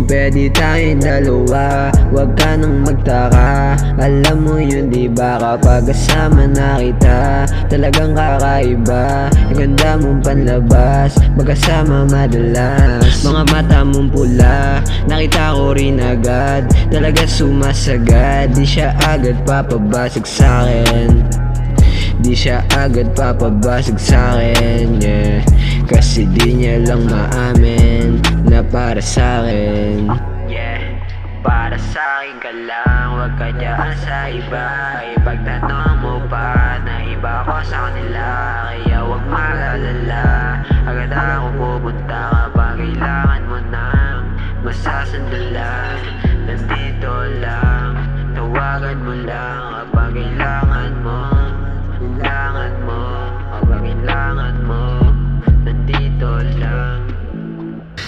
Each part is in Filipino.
Kung pwede tayong dalawa, wag ka nang magtaka. Alam mo yun diba, kapag kasama na kita, talagang kakaiba. Ang ganda mong panlabas, magkasama madalas. Mga mata mong pula, nakita ko rin agad. Talaga sumasagad, di siya agad papabasag sa'kin. Di siya agad papabasag sa'kin, yeah. Kasi di niya lang maamin na para sa'kin, yeah. Para sa'kin ka lang, wag ka dyan sa iba. Ipagtanong mo pa na iba ko sa kanila, kaya wag mag-alala. Agad ako pupunta kapag kailangan mo ng masasandalan. Nandito lang, tawagan mo lang kapag kailangan mo. Kapag kailangan mo, nandito lang.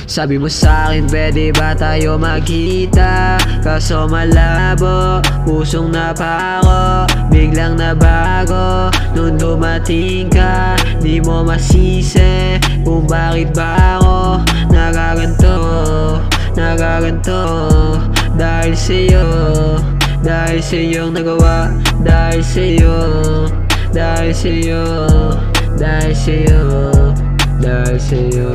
Sabi mo sa'kin, pwede ba tayo magkita? Kaso malabo, pusong napako, biglang nabago. Nung dumating ka, di mo masisi kung bakit ba ako nagaganto. Dahil sa'yo, dahil sa'yong nagawa, dahil sa'yo, dahil sa'yo, dahil sa'yo, dahil sa'yo.